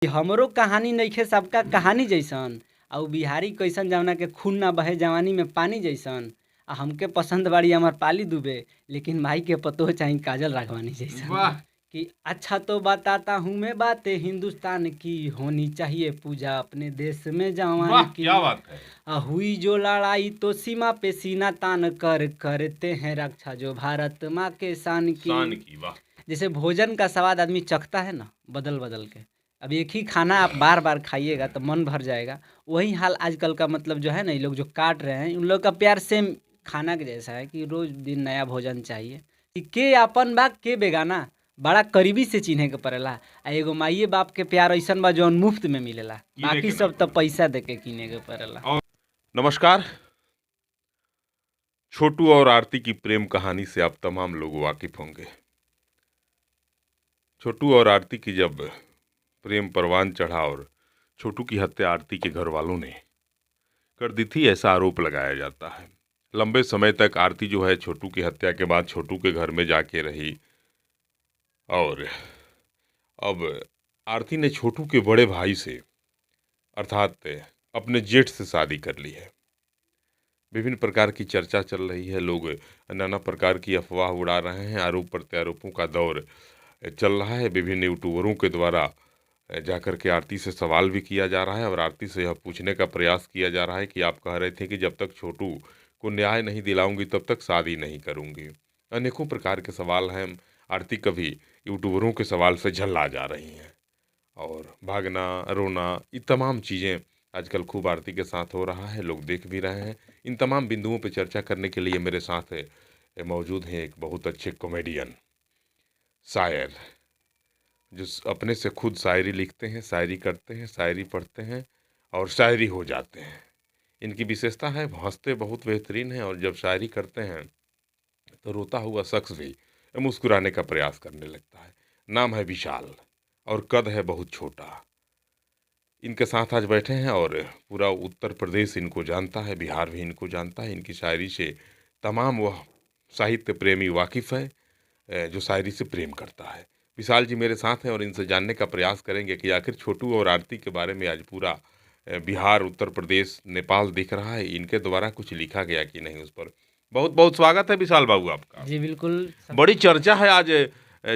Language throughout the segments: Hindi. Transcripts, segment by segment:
कि हमरो कहानी नइखे सबका कहानी जइसन उ बिहारी कैसन जवना के खून ना बहे जवानी में पानी जइसन हमके पसंद बाड़ी अमर पाली दुबे लेकिन माई के पतो चाही काजल राघवानी जइसन। वाह कि अच्छा तो बताता हूँ मैं बातें हिंदुस्तान की होनी चाहिए पूजा अपने देश में जवान वाह की। क्या बात है। हुई जो लड़ाई तो सीमा पे सीना तान कर करते हैं रक्षा जो भारत माँ के शान शान की। की वाह। जैसे भोजन का स्वाद आदमी चखता है ना बदल बदल के, अब एक ही खाना आप बार बार खाइएगा तो मन भर जाएगा। वही हाल आजकल का मतलब जो है ना, ये लोग जो काट रहे हैं उन लोग का प्यार सेम खाना के जैसा है कि रोज दिन नया भोजन चाहिए। कि के अपन बा के बेगाना बड़ा करीबी से चिन्हे के पड़ेला। एगो माइए बाप के प्यार ऐसन बा जौन मुफ्त में मिलेला, बाकी सब तो पैसा दे के किने के पड़ेला। और नमस्कार, छोटू और आरती की प्रेम कहानी से आप तमाम लोग वाकिफ होंगे। छोटू और आरती की जब प्रेम परवान चढ़ा और छोटू की हत्या आरती के घर वालों ने कर दी थी, ऐसा आरोप लगाया जाता है। लंबे समय तक आरती जो है छोटू की हत्या के बाद छोटू के घर में जाके रही और अब आरती ने छोटू के बड़े भाई से अर्थात अपने जेठ से शादी कर ली है। विभिन्न प्रकार की चर्चा चल रही है, लोग नाना प्रकार की अफवाह उड़ा रहे हैं, आरोप प्रत्यारोपों का दौर चल रहा है। विभिन्न यूट्यूबरों के द्वारा जाकर के आरती से सवाल भी किया जा रहा है और आरती से यह पूछने का प्रयास किया जा रहा है कि आप कह रहे थे कि जब तक छोटू को न्याय नहीं दिलाऊंगी तब तक शादी नहीं करूंगी। अनेकों प्रकार के सवाल हैं। आरती कभी यूट्यूबरों के सवाल से झल्ला जा रही हैं और भागना रोना ये तमाम चीज़ें आजकल खूब आरती के साथ हो रहा है, लोग देख भी रहे हैं। इन तमाम बिंदुओं पर चर्चा करने के लिए मेरे साथ मौजूद हैं एक बहुत अच्छे कॉमेडियन, शायर, जो अपने से खुद शायरी लिखते हैं, शायरी करते हैं, शायरी पढ़ते हैं और शायरी हो जाते हैं। इनकी विशेषता है हंसते बहुत बेहतरीन हैं और जब शायरी करते हैं तो रोता हुआ शख्स भी मुस्कुराने का प्रयास करने लगता है। नाम है विशाल और कद है बहुत छोटा। इनके साथ आज बैठे हैं और पूरा उत्तर प्रदेश इनको जानता है, बिहार भी इनको जानता है। इनकी शायरी से तमाम वह साहित्य प्रेमी वाकिफ़ है जो शायरी से प्रेम करता है। विशाल जी मेरे साथ हैं और इनसे जानने का प्रयास करेंगे कि आखिर छोटू और आरती के बारे में आज पूरा बिहार, उत्तर प्रदेश, नेपाल दिख रहा है, इनके द्वारा कुछ लिखा गया कि नहीं, उस पर बहुत बहुत स्वागत है विशाल बाबू आपका। जी बिल्कुल। बड़ी चर्चा है आज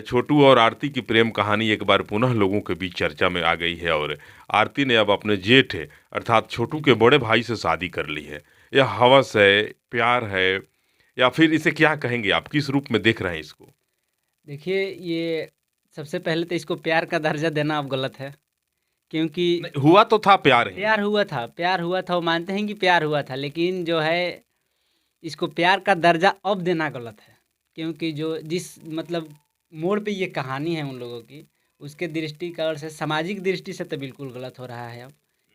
छोटू और आरती की प्रेम कहानी एक बार पुनः लोगों के बीच चर्चा में आ गई है और आरती ने अब अपने जेठ अर्थात छोटू के बड़े भाई से शादी कर ली है। यह हवस है, प्यार है, या फिर इसे क्या कहेंगे आप, किस रूप में देख रहे हैं इसको? देखिए, ये सबसे पहले तो इसको प्यार का दर्जा देना अब गलत है, क्योंकि हुआ तो था प्यार ही। प्यार हुआ था, वो मानते हैं कि प्यार हुआ था, लेकिन जो है इसको प्यार का दर्जा अब देना गलत है। क्योंकि जो जिस मतलब मोड़ पे ये कहानी है उन लोगों की, उसके दृष्टिकोण से, सामाजिक दृष्टि से तो बिल्कुल गलत हो रहा है अब।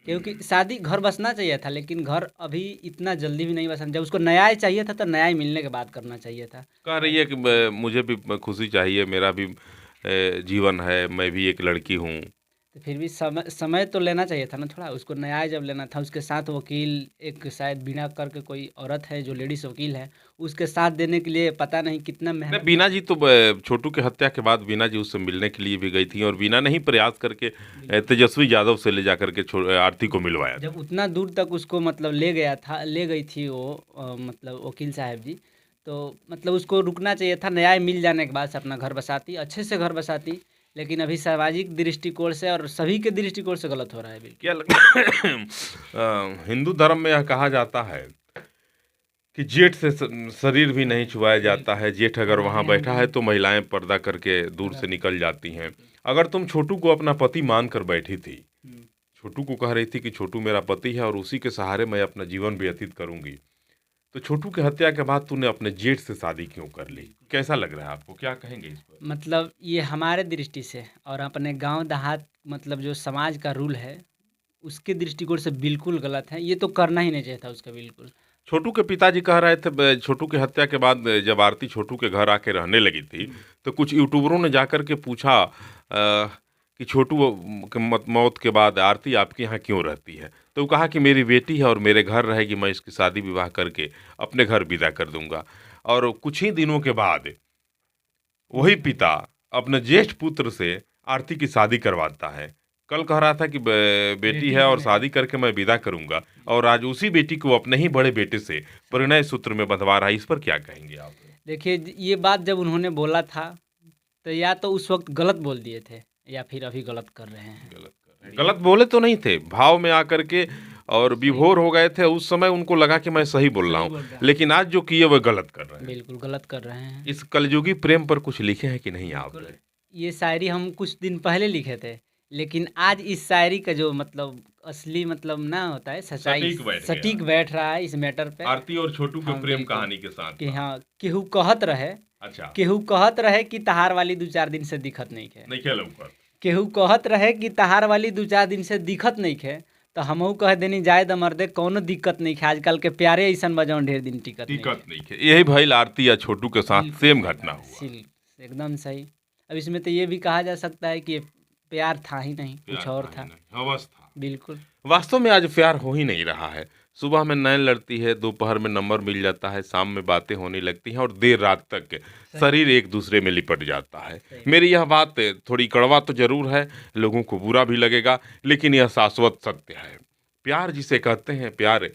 क्योंकि शादी घर बसना चाहिए था, लेकिन घर अभी इतना जल्दी भी नहीं बसना। जब उसको न्याय चाहिए था तो न्याय मिलने के बाद करना चाहिए था। कह रही है कि मुझे भी खुशी चाहिए, मेरा भी जीवन है, मैं भी एक लड़की हूँ। तो फिर भी समय तो लेना चाहिए था ना थोड़ा, उसको न्याय जब लेना था। उसके साथ वकील, एक शायद बीना करके कोई औरत है जो लेडीज वकील है, उसके साथ देने के लिए पता नहीं कितना नहीं, मेहनत। बीना जी तो छोटू के हत्या के बाद बीना जी उससे मिलने के लिए भी गई थी और बीना ने ही प्रयास करके तेजस्वी यादव से ले जा करके आरती को मिलवाया। जब उतना दूर तक उसको मतलब ले गई थी वो मतलब वकील साहब जी, तो मतलब उसको रुकना चाहिए था। न्याय मिल जाने के बाद से अपना घर बसाती, अच्छे से घर बसाती। लेकिन अभी सामाजिक दृष्टिकोण से और सभी के दृष्टिकोण से गलत हो रहा है बिल्कुल। हिंदू धर्म में यह कहा जाता है कि जेठ से शरीर भी नहीं छुआया जाता है। जेठ अगर वहाँ बैठा है तो महिलाएं पर्दा करके दूर से निकल जाती हैं। अगर तुम छोटू को अपना पति मान कर बैठी थी, छोटू को कह रही थी कि छोटू मेरा पति है और उसी के सहारे मैं अपना जीवन व्यतीत करूंगी, तो छोटू की हत्या के बाद तूने अपने जेठ से शादी क्यों कर ली? कैसा लग रहा है आपको, क्या कहेंगे इस पर? मतलब ये हमारे दृष्टि से और अपने गांव देहात मतलब जो समाज का रूल है उसके दृष्टिकोण से बिल्कुल गलत है। ये तो करना ही नहीं चाहिए था उसका बिल्कुल। छोटू के पिताजी कह रहे थे छोटू की हत्या के बाद जब आरती छोटू के घर आके रहने लगी थी तो कुछ यूट्यूबरों ने जाकर के पूछा कि छोटू के मौत के बाद आरती आपके यहाँ क्यों रहती है? तो वो कहा कि मेरी बेटी है और मेरे घर रहेगी, मैं इसकी शादी विवाह करके अपने घर विदा कर दूंगा। और कुछ ही दिनों के बाद वही पिता अपने ज्येष्ठ पुत्र से आरती की शादी करवाता है। कल कह रहा था कि बेटी है और शादी करके मैं विदा करूंगा, और आज उसी बेटी को अपने ही बड़े बेटे से परिणय सूत्र में बंधवा रहा है। इस पर क्या कहेंगे आप? देखिए, ये बात जब उन्होंने बोला था तो या तो उस वक्त गलत बोल दिए थे या फिर अभी गलत कर रहे हैं। गलत कर रहे हैं। गलत बोले तो नहीं थे, भाव में आकर के और विभोर हो गए थे। उस समय उनको लगा कि मैं सही बोल रहा हूँ, लेकिन आज जो किए वो गलत कर रहे हैं। बिल्कुल गलत कर रहे हैं। इस कलयुगी प्रेम पर कुछ लिखे हैं कि नहीं आप? ये शायरी हम कुछ दिन पहले लिखे थे, लेकिन आज इस शायरी का जो मतलब असली मतलब ना होता है, सच्चाई सटीक बैठ रहा है इस मैटर पे। आरती और छोटू के हाँ, प्रेम बिल्कुल। कहानी के साथ। कि हाँ, केहू कहत रहे अच्छा, केहू कहत रहे कि तहार वाली 2-4 दिन से दिखत नहीं खे। नहीं खेल ऊपर। केहू कहत रहे कि तहार वाली 2-4 दिन से दिखत नहीं खे, तो हमहू कह देनी जाए द मर्दे, कौनो दिक्कत नहीं खे। आजकल के प्यारे ऐसन बजाऊं ढेर दिन टिकट नहीं खे। यही भाई आरती या छोटू के साथ सेम घटना हुआ। एकदम सही। अब इसमें तो ये भी कहा जा सकता है कि ये प्यार था ही नहीं, कुछ और था। हवस था। बिल्कुल। वास्तव में आज प्यार हो ही नहीं रहा है। सुबह में नैन लड़ती है, दोपहर में नंबर मिल जाता है, शाम में बातें होने लगती हैं और देर रात तक शरीर एक दूसरे में लिपट जाता है। मेरी यह बात थोड़ी कड़वा तो जरूर है, लोगों को बुरा भी लगेगा, लेकिन यह शाश्वत सत्य है। प्यार जिसे कहते हैं, प्यार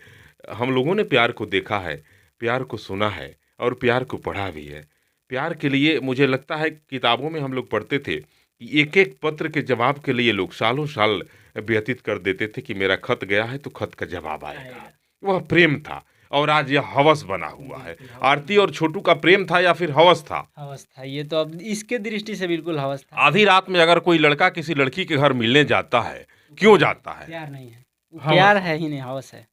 हम लोगों ने प्यार को देखा है, प्यार को सुना है और प्यार को पढ़ा भी है। प्यार के लिए मुझे लगता है किताबों में हम लोग पढ़ते थे कि एक एक पत्र के जवाब के लिए लोग सालों साल व्यतीत कर देते थे कि मेरा खत गया है तो खत का जवाब आएगा। वह प्रेम था और आज यह हवस बना हुआ है। आरती और छोटू का प्रेम था या फिर हवस था? हवस था। ये तो अब इसके दृष्टि से बिल्कुल हवस था। आधी रात में अगर कोई लड़का किसी लड़की के घर मिलने जाता है, क्यों जाता है? प्यार नहीं है, प्यार है ही नहीं, हवस है।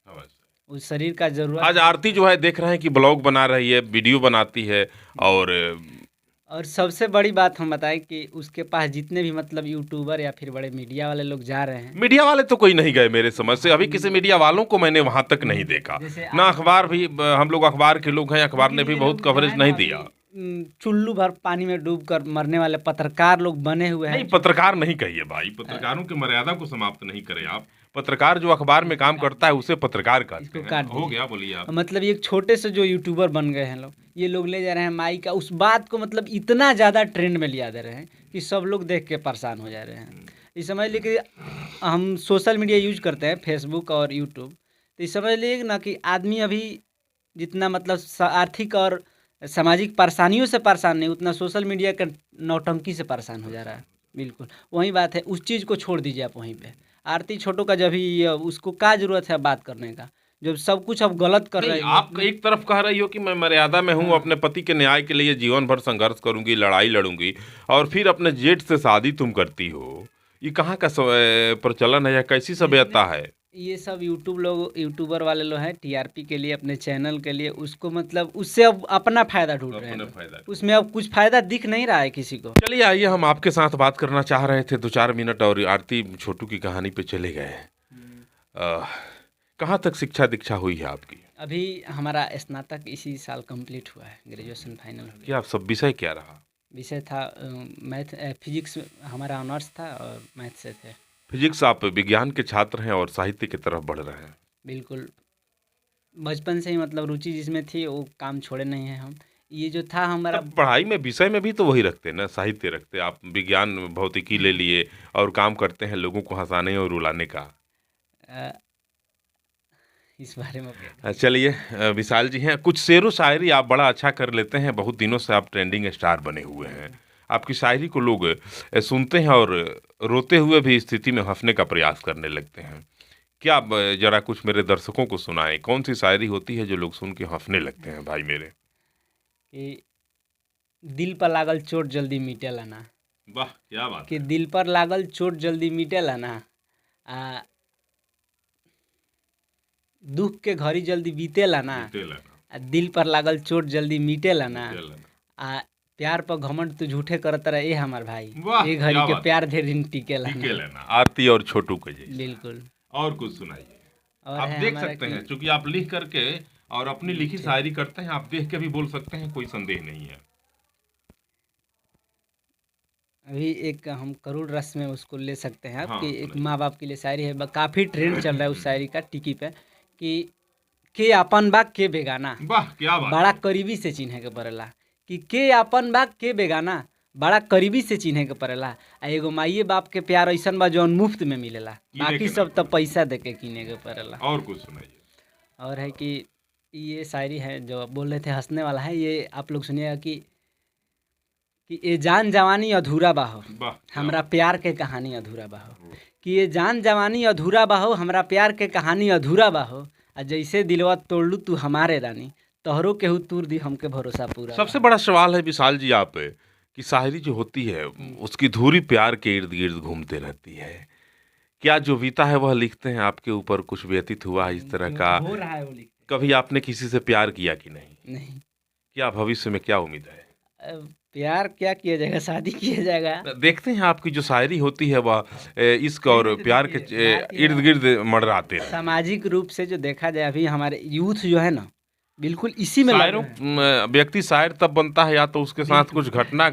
उस शरीर का जरूरत। आज आरती जो है देख रहे हैं कि ब्लॉग बना रही है, वीडियो बनाती है, और सबसे बड़ी बात हम बताएं कि उसके पास जितने भी मतलब यूट्यूबर या फिर बड़े मीडिया वाले लोग जा रहे हैं। मीडिया वाले तो कोई नहीं गए मेरे समझ से, अभी किसी मीडिया वालों को मैंने वहां तक नहीं देखा। ना अखबार भी, हम लोग अखबार के लोग हैं, अखबार ने भी बहुत कवरेज नहीं दिया। चुल्लू भर पानी में डूब कर मरने वाले पत्रकार लोग बने हुए हैं। नहीं, पत्रकार नहीं कहिए भाई, पत्रकारों की मर्यादा को समाप्त नहीं करें आप। पत्रकार जो अखबार में काम करता है उसे पत्रकार कहते हैं। हो गया, बोलिए आप। मतलब एक छोटे से जो यूट्यूबर बन गए हैं लोग, ये लोग ले जा रहे हैं माई का उस बात को मतलब इतना ज़्यादा ट्रेंड में लिया दे रहे हैं कि सब लोग देख के परेशान हो जा रहे हैं। इस समझ लीजिए कि हम सोशल मीडिया यूज करते हैं, फेसबुक और यूट्यूब, तो इस समझ लीजिए ना कि आदमी अभी जितना मतलब आर्थिक और सामाजिक परेशानियों से परेशान नहीं, उतना सोशल मीडिया के नौटंकी से परेशान हो जा रहा है। बिल्कुल वही बात है, उस चीज़ को छोड़ दीजिए आप वहीं पे। आरती छोटू का जब ही उसको क्या जरूरत है बात करने का, जब सब कुछ अब गलत कर रहे हैं। आप एक तरफ कह रही हो कि मैं मर्यादा में हूँ, अपने पति के न्याय के लिए जीवन भर संघर्ष करूंगी, लड़ाई लड़ूंगी, और फिर अपने जेठ से शादी तुम करती हो। ये कहाँ का प्रचलन है या कैसी सभ्यता है? ये सब यूट्यूबर वाले लोग हैं, टीआरपी के लिए, अपने चैनल के लिए, उसको मतलब उससे अब अपना फायदा ढूंढ रहे हैं। उसमें अब कुछ फायदा दिख नहीं रहा है किसी को। चलिए आइए, हम आपके साथ बात करना चाह रहे थे 2-4 मिनट और आरती छोटू की कहानी पे चले गए। कहाँ तक शिक्षा दीक्षा हुई है आपकी? अभी हमारा स्नातक इसी साल कंप्लीट हुआ है, ग्रेजुएशन फाइनल हो गया। क्या सब विषय क्या रहा? विषय था मैथ, फिजिक्स हमारा ऑनर्स था और मैथ से थे। फिजिक्स। आप विज्ञान के छात्र हैं और साहित्य की तरफ बढ़ रहे हैं। बिल्कुल, बचपन से ही मतलब रुचि जिसमें थी वो काम छोड़े नहीं है हम। ये जो था हमारा पढ़ाई में विषय में भी तो वही रखते ना, साहित्य रखते। आप विज्ञान भौतिकी ले लिए और काम करते हैं लोगों को हंसाने और रुलाने का। इस बारे में चलिए, विशाल जी हैं, कुछ शेर व शायरी आप बड़ा अच्छा कर लेते हैं, बहुत दिनों से आप ट्रेंडिंग स्टार बने हुए हैं। आपकी शायरी को लोग सुनते हैं और रोते हुए भी स्थिति में हंसने का प्रयास करने लगते हैं। क्या आप जरा कुछ मेरे दर्शकों को सुनाएं, कौन सी शायरी होती है जो लोग सुन के हंसने लगते हैं भाई मेरे? कि दिल पर लागल चोट जल्दी मिटेला ना। वाह, क्या बात कि दिल पर लागल चोट जल्दी मिटेला ना, दुख के घड़ी जल्दी बीतेला ना, दिल पर लागल चोट जल्दी मिटेला ना, प्यार पर घमंड तू झूठे करत रहे ए हमार भाई, ये घड़ी के प्यार ढेर दिन टिकेला ना। आरती और छोटू के जैसे। बिल्कुल। और कुछ सुनाइए। आप देख सकते हैं, क्योंकि आप लिख करके और अपनी लिखी शायरी करते हैं, आप देख के भी बोल सकते हैं, कोई संदेह नहीं है। अभी एक हम करुण रस में उसको ले सकते हैं आप, कि एक माँ बाप के लिए शायरी है, काफी ट्रेंड चल रहा है उस शायरी का टिकी पे, कि के अपन बा के बेगाना। वाह, क्या बात। बड़ा करीबी से चिन्ह के पड़ेला कि के अपन बा के बेगाना, बड़ा करीबी से चिन्हे के पड़ेला। आ एगो माइए बाप के प्यार ऐसन बा जौन मुफ्त में मिलेला, किने बाकी के ना सब तो पड़ेला। पैसा दे के किने के पड़ेला। और कुछ सुनाइए। और है कि ये शायरी है जो बोल रहे थे, हंसने वाला है, ये आप लोग सुनिएगा कि ये जान जवानी अधूरा बाहो, वाह, क्या हमरा बात। प्यार के कहानी अधूरा बाहो। हो। कि ये जान जवानी अधूरा बाहो, हमरा प्यार के कहानी अधूरा बाहो। आ जैसे दिलवा तोड़लू तू हमारे रानी, तोहरो केहू तूर दी हमके भरोसा पूरा सबसे बा। बड़ा सवाल है विशाल जी आप पे कि शायरी जो होती है उसकी धुरी प्यार के इर्द गिर्द घूमते रहती है। क्या जो बीता है वह लिखते हैं, आपके ऊपर कुछ व्यतीत हुआ है इस तरह जो का? हो रहा है वो लिखते कभी आपने किसी से प्यार किया कि नहीं? नहीं। क्या भविष्य में क्या उम्मीद है? प्यार क्या किया जाएगा, शादी किया जाएगा। देखते हैं आपकी जो शायरी होती है वह इश्क और नहीं तो प्यार के देखिए, बात ये इर्द गिर्द मंडराते हैं। सामाजिक रूप से जो देखा जाए, अभी हमारे यूथ जो है ना, बिल्कुल इसी में लगे शायरों हैं। व्यक्ति शायर तब बनता है या तो उसके दिल साथ कुछ टूटता है। घटना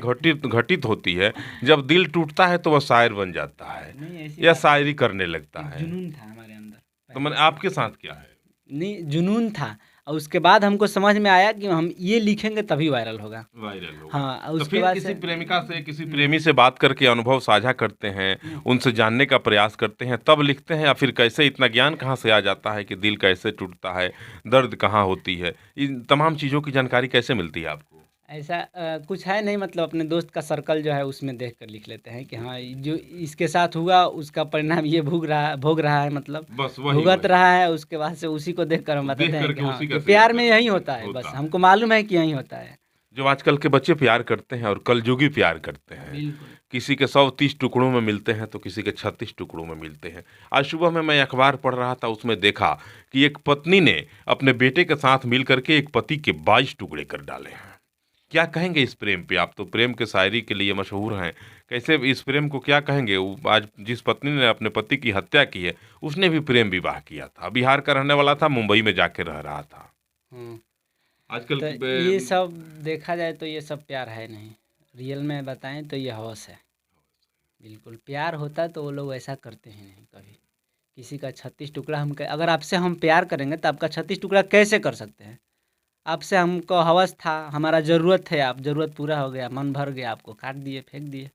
घटित होती है, जब दिल टूटता है तो वह शायर बन जाता है नहीं, ऐसी या बात शायरी करने लगता नहीं। है। जुनून था हमारे अंदर तो पहले मैंने से। आपके साथ क्या है? नहीं, जुनून था, और उसके बाद हमको समझ में आया कि हम ये लिखेंगे तभी वायरल होगा। वायरल हो। हाँ, और तो उसके फिर बाद किसी से प्रेमिका से किसी प्रेमी से बात करके अनुभव साझा करते हैं, उनसे जानने का प्रयास करते हैं, तब लिखते हैं, या फिर कैसे इतना ज्ञान कहाँ से आ जाता है कि दिल कैसे टूटता है, दर्द कहाँ होती है, इन तमाम चीज़ों की जानकारी कैसे मिलती है आपको? ऐसा कुछ है नहीं, मतलब अपने दोस्त का सर्कल जो है उसमें देख कर लिख लेते हैं कि हाँ, जो इसके साथ हुआ उसका परिणाम ये भोग रहा है, मतलब बस वही भुगत वही रहा है। उसके बाद से उसी को देख कर हम देख बताते हैं कि करके हाँ, उसी का कि शेयर प्यार में करते यही हैं, होता है, बस होता है। हमको मालूम है कि यही होता है। जो आजकल के बच्चे प्यार करते हैं और कलयुगी प्यार करते हैं, बिल्कुल। किसी के 130 टुकड़ों में मिलते हैं तो किसी के 36 टुकड़ों में मिलते हैं। आज सुबह में मैं अखबार पढ़ रहा था, उसमें देखा कि एक पत्नी ने अपने बेटे के साथ मिल करके एक पति के 22 टुकड़े कर डाले हैं। क्या कहेंगे इस प्रेम पे? आप तो प्रेम के शायरी के लिए मशहूर हैं, कैसे इस प्रेम को क्या कहेंगे? आज जिस पत्नी ने अपने पति की हत्या की है, उसने भी प्रेम विवाह किया था, बिहार का रहने वाला था, मुंबई में जाके रह रहा था। हम्म। आजकल तो ये सब देखा जाए तो ये सब प्यार है नहीं, रियल में बताएं तो ये हवस है। बिल्कुल प्यार होता तो वो लोग ऐसा करते हैं नहीं कभी। किसी का 36 टुकड़ा अगर आपसे हम प्यार करेंगे तो आपका 36 टुकड़ा कैसे कर सकते हैं? आपसे हमको हवस था, हमारा ज़रूरत है, आप ज़रूरत पूरा हो गया, मन भर गया, आपको काट दिए, फेंक दिए,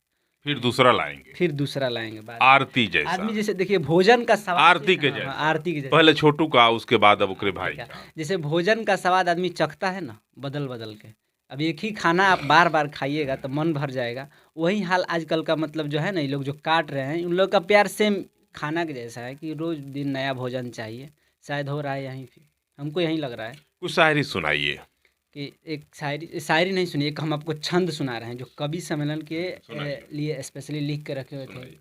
फिर दूसरा लाएंगे, फिर दूसरा लाएंगे बाद में। आरती जैसा, आदमी जैसे देखिए भोजन का स्वाद, आरती के हाँ, जैसा, आरती के जैसा। पहले छोटू का, उसके बाद अब ओकरे भाई ठीक है। का। जैसे भोजन का स्वाद आदमी चखता है ना, बदल बदल के, अब एक ही खाना आप बार बार खाइएगा तो मन भर जाएगा। वही हाल आजकल का मतलब जो है ना, ये लोग जो काट रहे हैं, उन लोग का प्यार सेम खाना के जैसा है कि रोज दिन नया भोजन चाहिए। शायद हो रहा है यहीं, हमको यहीं लग रहा है कुछ शायरी सुनाइए। कि एक शायरी शायरी नहीं सुनिए, एक हम आपको छंद सुना रहे हैं जो कवि सम्मेलन के सुनाइए। लिए स्पेशली लिख के रखे हुए थे। सुनाइए।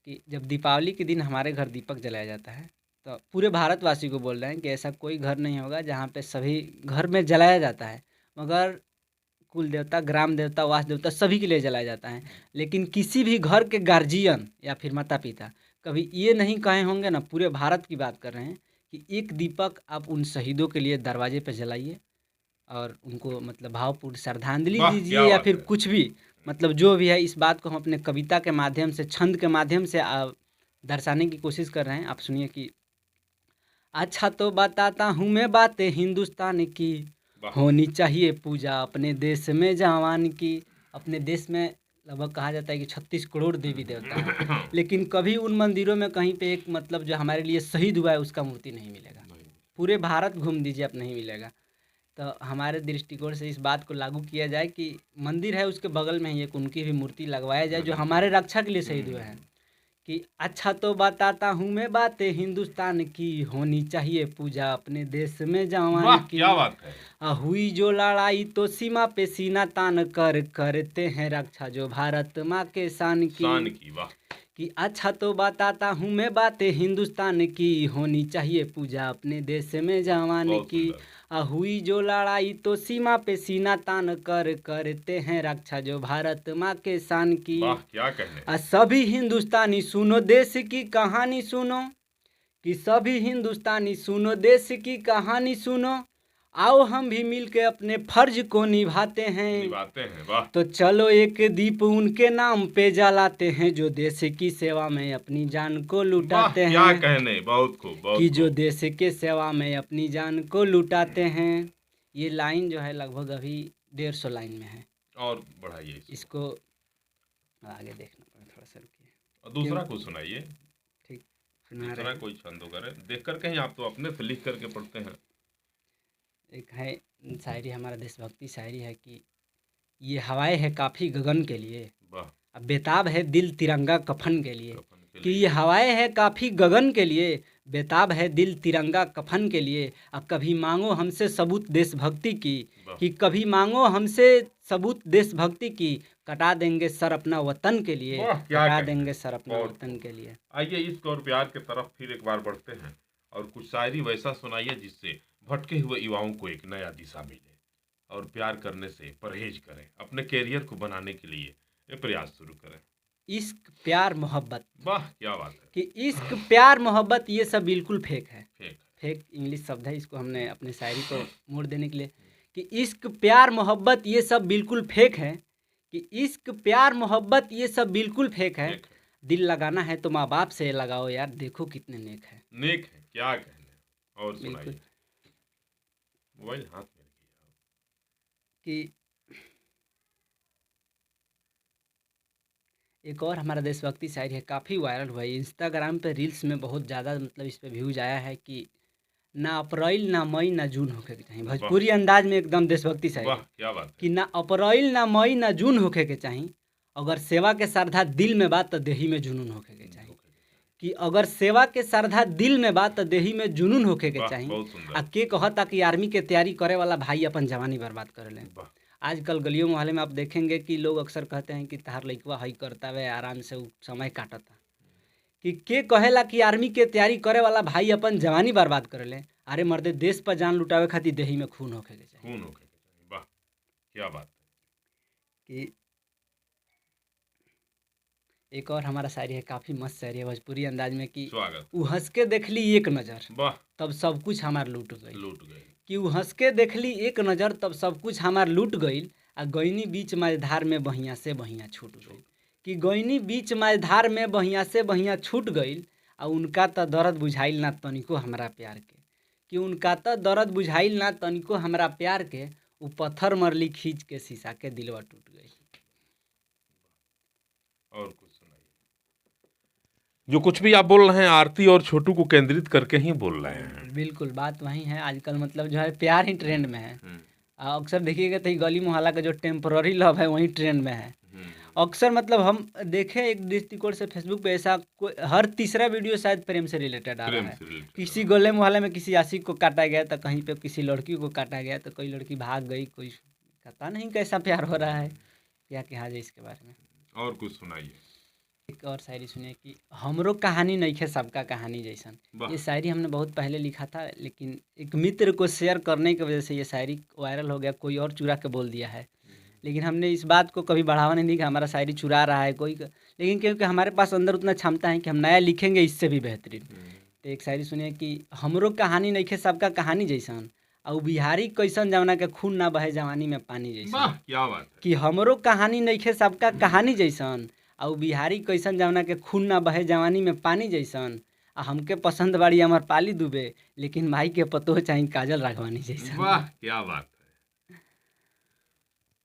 कि जब दीपावली के दिन हमारे घर दीपक जलाया जाता है, तो पूरे भारतवासी को बोल रहे हैं कि ऐसा कोई घर नहीं होगा जहाँ पे सभी घर में जलाया जाता है, मगर कुल देवता, ग्राम देवता, वास देवता सभी के लिए जलाया जाता है। लेकिन किसी भी घर के गार्जियन या फिर माता पिता कभी ये नहीं कहे होंगे ना, पूरे भारत की बात कर रहे हैं, कि एक दीपक आप उन शहीदों के लिए दरवाजे पे जलाइए और उनको मतलब भावपूर्ण श्रद्धांजलि वाह, दीजिए, क्या या बात फिर है। कुछ भी, मतलब जो भी है। इस बात को हम अपने कविता के माध्यम से, छंद के माध्यम से दर्शाने की कोशिश कर रहे हैं। आप सुनिए कि अच्छा तो बताता हूँ मैं बातें हिंदुस्तान की, वाह। होनी चाहिए पूजा अपने देश में जवान की। अपने देश में लगभग कहा जाता है कि 36 करोड़ देवी देवता हैं, लेकिन कभी उन मंदिरों में कहीं पे एक मतलब जो हमारे लिए शहीद हुआ है उसका मूर्ति नहीं मिलेगा। पूरे भारत घूम दीजिए, आप नहीं मिलेगा। तो हमारे दृष्टिकोण से इस बात को लागू किया जाए कि मंदिर है उसके बगल में ही एक उनकी भी मूर्ति लगवाया जाए जो हमारे रक्षा के लिए शहीद हुए हैं। कि अच्छा तो बताता हूँ मैं बातें हिंदुस्तान की, होनी चाहिए पूजा अपने देश में जवान वाह, की। क्या बात है। हुई जो लड़ाई तो सीमा पे सीना तान कर करते हैं रक्षा जो भारत माँ के शान शान की। की, वाह। कि अच्छा तो बताता हूँ मैं बातें हिंदुस्तान की, होनी चाहिए पूजा अपने देश में जवान बहुत की। सुंदर। हुई जो लड़ाई तो सीमा पे सीना तान कर करते हैं रक्षा जो भारत माँ के शान की। वाह, क्या कहने। सभी हिंदुस्तानी सुनो देश की कहानी सुनो, कि सभी हिंदुस्तानी सुनो देश की कहानी सुनो, आओ हम भी मिलके अपने फर्ज को निभाते हैं। निभाते हैं, वाह। तो चलो एक दीप उनके नाम पे जलाते हैं जो देश की सेवा में अपनी जान को वाह, लुटाते क्या हैं। कहने, बहुत खूब, कि बहुत जो खूब। देश के सेवा में अपनी जान को लुटाते हैं। ये लाइन जो है लगभग अभी 150 लाइन में है। और बढ़ाइए इसको। इसको आगे देखना पड़ा, थोड़ा सा रुकिए। और दूसरा कुछ सुनाइए, ठीक, सुना रहे दूसरा हैं। कोई छंद वगैरह देख कर कहीं, आप तो अपने से लिख करके पढ़ते हैं। एक है शायरी, हमारा देशभक्ति शायरी है कि ये हवाएं है काफ़ी गगन के लिए, वाह। अब बेताब है दिल तिरंगा कफन के लिए। कफन के कि लिए। ये हवाएं है काफ़ी गगन के लिए, बेताब है दिल तिरंगा कफन के लिए। अब कभी मांगो हमसे सबूत देशभक्ति की, वाह। कि कभी मांगो हमसे सबूत देशभक्ति की, कटा देंगे सर अपना वतन के लिए, वाह, क्या कटा कहना देंगे है। सर अपना बहुत वतन के लिए। आइए इश्क और प्यार की तरफ फिर एक बार बढ़ते हैं, और कुछ शायरी वैसा सुनाइए जिससे भटके हुए युवाओं को एक नया दिशा मिले और प्यार करने से परहेज करें, अपने कैरियर को बनाने के लिए ये प्रयास शुरू करें। इश्क प्यार मोहब्बत, वाह, क्या बात है। कि इश्क प्यार मोहब्बत ये सब बिल्कुल फेक है। फेक। फेक इंग्लिश शब्द है, इसको हमने अपने शायरी को मोड़ देने के लिए, कि इश्क प्यार मोहब्बत ये सब बिल्कुल फेक है, कि इश्क प्यार मोहब्बत ये सब बिल्कुल फेक है। फेक है। दिल लगाना है तो माँ बाप से लगाओ यार, देखो कितने नेक है। नेक है, क्या कहने। और बिल्कुल। सुनाइए। मोबाइल हाथ में रखिए। कि एक और हमारा देशभक्ति शायरी है, काफ़ी वायरल हुआ है इंस्टाग्राम पे, रील्स में बहुत ज़्यादा मतलब इस पे व्यूज आया है, कि ना अप्रैल ना मई ना जून होके के चाहिए, भोजपुरी अंदाज में एकदम देशभक्ति शायरी वाह, है। क्या बात है। कि ना अप्रैल ना मई ना जून होके के चाही, अगर सेवा के श्रद्धा दिल में बात तो देही में जुनून होके के चाही। कि अगर सेवा के श्रद्धा दिल में बात तो देही में जुनून होके के वाह, चाही। बहुत आ सुंदर। के कहता कि आर्मी के तैयारी करे वाला भाई अपन जवानी बर्बाद कर ले। वाह। आजकल गलियों मोहल्ले में आप देखेंगे कि लोग अक्सर कहते हैं कि तहार लइकवा हई करता वे आराम से उ समय काटता, कि के कहेला कि आर्मी के तैयारी करे वाला भाई अपन जवानी बर्बाद कर ले। अरे मर्दे, देश पर जान लुटावे खातिर देही में खून होके के चाहिए। खून होके के चाहिए। वाह, क्या बात है। कि एक और हमारा शायरी है, काफ़ी मस्त शायरी है भोजपुरी अंदाज में, कि स्वागत। उ हंस के देखली एक नज़र वाह, तब सब कुछ हमार लूट गई। लूट गए। कि उ हंस के देखली एक नज़र तब सब कुछ हमार लूट गईल, आ गईनी बीच मझधार में बहिया से बहिया छूट गईल। कि गईनी बीच मझधार में बहिया से बहिया छूट गईल, आ उनका त दर्द बुझाइल ना तनिको हमरा प्यार के। कि उनका त दर्द बुझाइल ना तनिको हमरा प्यार के, उ पत्थर मरली खींच के शीशा के दिलवा टूट गई। और कुछ सुनाइए। जो कुछ भी आप बोल रहे हैं आरती और छोटू को केंद्रित करके ही बोल रहे हैं। बिल्कुल, बात वही है। आजकल मतलब जो है प्यार ही ट्रेंड में है। अक्सर देखिएगा तो ये गली मोहल्ला का जो टेम्पररी लव है वही ट्रेंड में है। अक्सर मतलब हम देखें एक दृष्टिकोण से फेसबुक पे ऐसा हर तीसरा वीडियो शायद प्रेम से रिलेटेड आ रहा प्रेम है। से related किसी गले मोहल्ले में किसी आशिक को काटा गया, तो कहीं पे किसी लड़की को काटा गया, तो कोई लड़की भाग गई, कोई पता नहीं कैसा प्यार हो रहा है। क्या कहा जाए इसके बारे में। और कुछ सुनाइए। एक और शायरी सुनिए, कि हमरो कहानी नइखे सबका कहानी जैसन। वाह। ये शायरी हमने बहुत पहले लिखा था, लेकिन एक मित्र को शेयर करने की वजह से ये शायरी वायरल हो गया, कोई और चुरा के बोल दिया है। लेकिन हमने इस बात को कभी बढ़ावा नहीं दी कि हमारा शायरी चुरा रहा है कोई, लेकिन क्योंकि हमारे पास अंदर उतना क्षमता है कि हम नया लिखेंगे इससे भी बेहतरीन। तो एक शायरी सुनिए, कि हमरो कहानी नइखे सबका कहानी जैसन, और बिहारी कैसन जवना के खून ना बहे जवानी में पानी जैसन। वाह, क्या बात है। कि हमरो कहानी नइखे सबका कहानी जैसन, और बिहारी कैसन जवना के खून ना बहे जवानी में पानी जैसन। आ हमके पसंद बाड़ी अमर पाली दुबे, लेकिन माई के पतोह चाही काजल राघवानी जैसन। वाह, क्या बात है।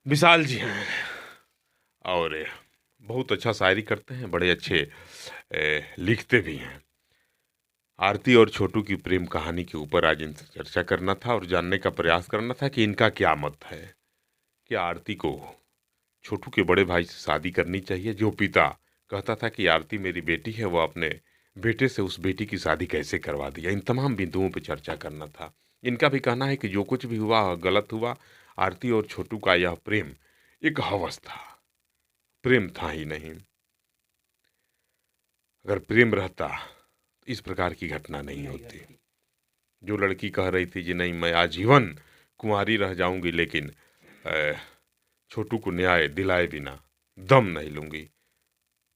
विशाल जी हैं और बहुत अच्छा शायरी करते हैं, बड़े अच्छे लिखते भी हैं। आरती और छोटू की प्रेम कहानी के ऊपर आज इनसे चर्चा करना था और जानने का प्रयास करना था कि इनका क्या मत है। क्या आरती को छोटू के बड़े भाई से शादी करनी चाहिए? जो पिता कहता था कि आरती मेरी बेटी है, वो अपने बेटे से उस बेटी की शादी कैसे करवा दिया? इन तमाम बिंदुओं पर चर्चा करना था। इनका भी कहना है कि जो कुछ भी हुआ गलत हुआ। आरती और छोटू का यह प्रेम एक हवस था, प्रेम था ही नहीं। अगर प्रेम रहता तो इस प्रकार की घटना नहीं होती। जो लड़की कह रही थी कि नहीं मैं आजीवन कुंवारी रह जाऊंगी, लेकिन छोटू को न्याय दिलाए बिना दम नहीं लूंगी।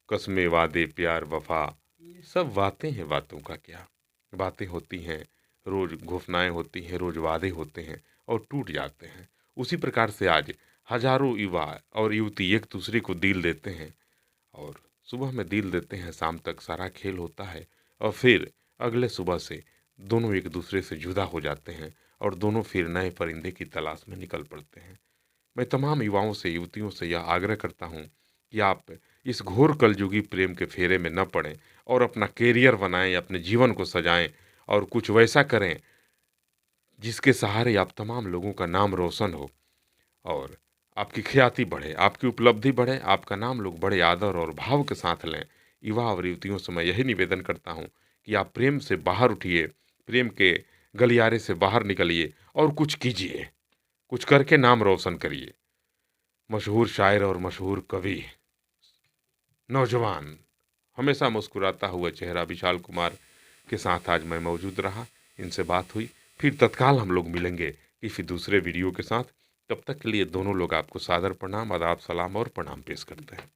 कस्में वादे प्यार वफा सब बातें हैं, बातों का क्या। बातें होती हैं, रोज घोषणाएं होती हैं, रोज वादे होते हैं और टूट जाते हैं। उसी प्रकार से आज हजारों युवा और युवती एक दूसरे को दिल देते हैं, और सुबह में दिल देते हैं, शाम तक सारा खेल होता है, और फिर अगले सुबह से दोनों एक दूसरे से जुदा हो जाते हैं और दोनों फिर नए परिंदे की तलाश में निकल पड़ते हैं। मैं तमाम युवाओं से, युवतियों से यह आग्रह करता हूँ कि आप इस घोर कलयुगी प्रेम के फेरे में न पड़ें और अपना कैरियर बनाएं, अपने जीवन को सजाएं और कुछ वैसा करें जिसके सहारे आप तमाम लोगों का नाम रोशन हो और आपकी ख्याति बढ़े, आपकी उपलब्धि बढ़े, आपका नाम लोग बड़े आदर और भाव के साथ लें। युवा और युवतियों से मैं यही निवेदन करता हूँ कि आप प्रेम से बाहर उठिए, प्रेम के गलियारे से बाहर निकलिए और कुछ कीजिए, कुछ करके नाम रोशन करिए। मशहूर शायर और मशहूर कवि नौजवान हमेशा मुस्कुराता हुआ चेहरा विशाल कुमार के साथ आज मैं मौजूद रहा, इनसे बात हुई। फिर तत्काल हम लोग मिलेंगे किसी दूसरे वीडियो के साथ। तब तक के लिए दोनों लोग आपको सादर प्रणाम, आदाब, सलाम और प्रणाम पेश करते हैं।